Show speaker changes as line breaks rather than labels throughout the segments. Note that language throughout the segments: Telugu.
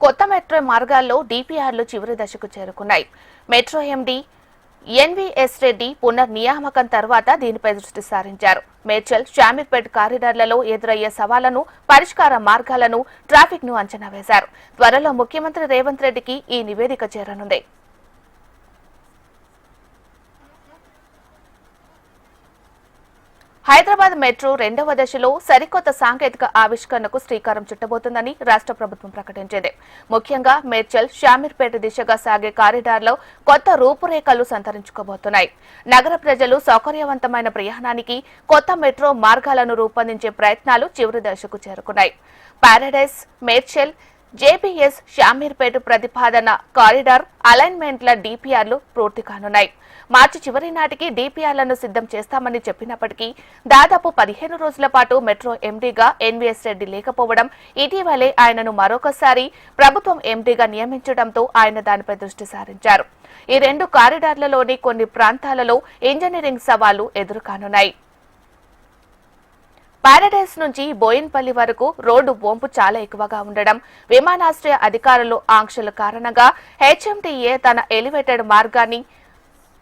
కొత్త మెట్రో మార్గాల్లో డీపీఆర్లు చివరి దశకు చేరుకున్నాయి. మెట్రో ఎండీ ఎన్వీఎస్ రెడ్డి పునర్నియామకం తర్వాత దీనిపై దృష్టి సారించారు. మేడ్చల్ షామీర్పేట్ కారిడార్లలో ఎదురయ్యే సవాళ్లను, పరిష్కార మార్గాలను, ట్రాఫిక్ ను అంచనా వేశారు. త్వరలో ముఖ్యమంత్రి రేవంత్ రెడ్డికి ఈ నివేదిక చేరనుంది. హైదరాబాద్ మెట్రో రెండవ దశలో సరికొత్త సాంకేతిక ఆవిష్కరణకు శ్రీకారం చుట్టబోతుందని రాష్ట్ర ప్రభుత్వం ప్రకటించింది. ముఖ్యంగా మేడ్చల్ షామీర్పేట దిశగా సాగే కారిడార్లో కొత్త రూపురేఖలు సంతరించుకోబోతున్నాయి. నగర ప్రజలు సౌకర్యవంతమైన ప్రయాణానికి కొత్త మెట్రో మార్గాలను రూపొందించే ప్రయత్నాలు చివరి దశకు చేరుకున్నాయి. పారడైస్, మేడ్చల్, జేబీఎస్ షామీర్పేట ప్రతిపాదన కారిడార్ అలైన్మెంట్ల డీపీఆర్లు పూర్తి కానున్నాయి. మార్చి చివరి నాటికి డీపీఆర్లను సిద్ధం చేస్తామని చెప్పినప్పటికీ దాదాపు 15 రోజుల పాటు మెట్రో ఎండీగా ఎన్వీఎస్ రెడ్డి లేకపోవడం, ఇటీవలే ఆయనను మరొకసారి ప్రభుత్వం ఎండీగా నియమించడంతో ఆయన దానిపై దృష్టి సారించారు. ఈ రెండు కారిడార్లలోని కొన్ని ప్రాంతాలలో ఇంజనీరింగ్ సవాళ్లు ఎదురుకానున్నాయి. పారడైస్ నుంచి బోయిన్పల్లి వరకు రోడ్డు వంపు చాలా ఎక్కువగా ఉండడం, విమానాశ్రయ అధికారులు ఆంక్షల కారణంగా హెచ్ఎంటీఏ తన ఎలివేటెడ్ మార్గాన్ని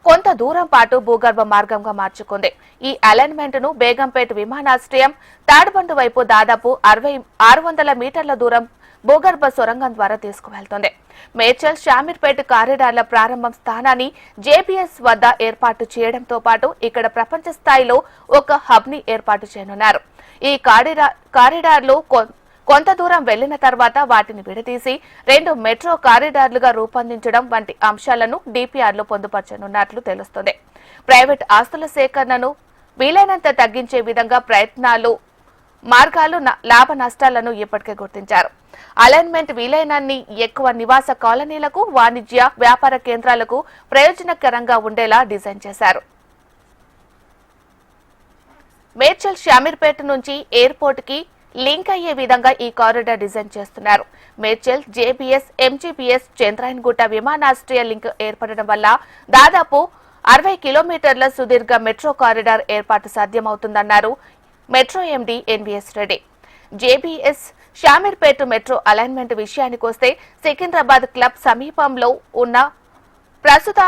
కొంత దూరం పాటు భూగర్భ మార్గంగా మార్చుకుంది. ఈ అలైన్మెంట్ ను బేగంపేట విమానాశ్రయం తాడ్బండు వైపు దాదాపు 600 మీటర్ల దూరం భూగర్భ సొరంగం ద్వారా తీసుకువెళ్తోంది. మేడ్చల్ షామీర్పేట కారిడార్ల ప్రారంభం స్థానాన్ని జేబీఎస్ వద్ద ఏర్పాటు చేయడంతో పాటు ఇక్కడ ప్రపంచ స్థాయిలో ఒక హబ్ ని ఏర్పాటు చేయనున్నారు. ఈ కారిడార్లు కొంత దూరం వెళ్లిన తర్వాత వాటిని విడదీసి 2 మెట్రో కారిడార్లుగా రూపొందించడం వంటి అంశాలను డీపీఆర్లో పొందుపరచనున్నట్లు తెలుస్తోంది. ప్రైవేట్ ఆస్తుల సేకరణను వీలైనంత తగ్గించే విధంగా ప్రయత్నాలు, మార్గాలు, లాభ నష్టాలను ఇప్పటికే గుర్తించారు. అలైన్మెంట్ వీలైనన్ని ఎక్కువ నివాస కాలనీలకు, వాణిజ్య, వ్యాపార కేంద్రాలకు ప్రయోజనకరంగా ఉండేలా డిజైన్ చేశారు. మేడ్చల్ షామీర్పేట నుంచి ఎయిర్పోర్ట్ కి లింక్ అయ్యే విధంగా ఈ కారిడార్ డిజైన్ చేస్తున్నారు. మేడ్చల్, జేబీఎస్, ఎంజీబీఎస్, చంద్రాయన్గుట్ట విమానాశ్రయ లింక్ ఏర్పడడం వల్ల దాదాపు 60 కిలోమీటర్ల సుదీర్ఘ మెట్రో కారిడార్ ఏర్పాటు సాధ్యమవుతుందన్నారు metro MD NVS Reddy. JBS Shamirpet metro alignment విషయానికొస్తే సికింద్రాబాద్ క్లబ్ సమీపంలో ఉన్న ప్రస్తుత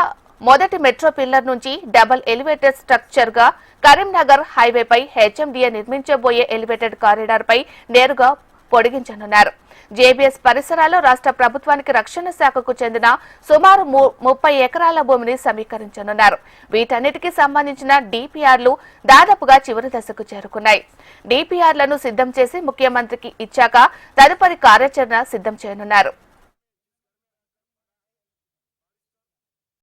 మొదటి మెట్రో పిల్లర్ నుంచి డబుల్ ఎలివేటెడ్ స్ట్రక్చర్ గా కరీంనగర్ హైవేపై హెచ్ఎండీఏ నిర్మించబోయే ఎలివేటెడ్ కారిడార్ పై నేరుగా పొడిగించనున్నారు. జేబీఎస్ పరిసరాల్లో రాష్ట్ర ప్రభుత్వానికి రక్షణ శాఖకు చెందిన సుమారు 30 ఎకరాల భూమిని సమీకరించనున్నారు. వీటన్నిటికీ సంబంధించిన డీపీఆర్లు దాదాపుగా చివరి దశకు చేరుకున్నాయి. డీపీఆర్లను సిద్ధం చేసి ముఖ్యమంత్రికి ఇచ్చాక తదుపరి కార్యాచరణ సిద్ధం చేయనున్నారు.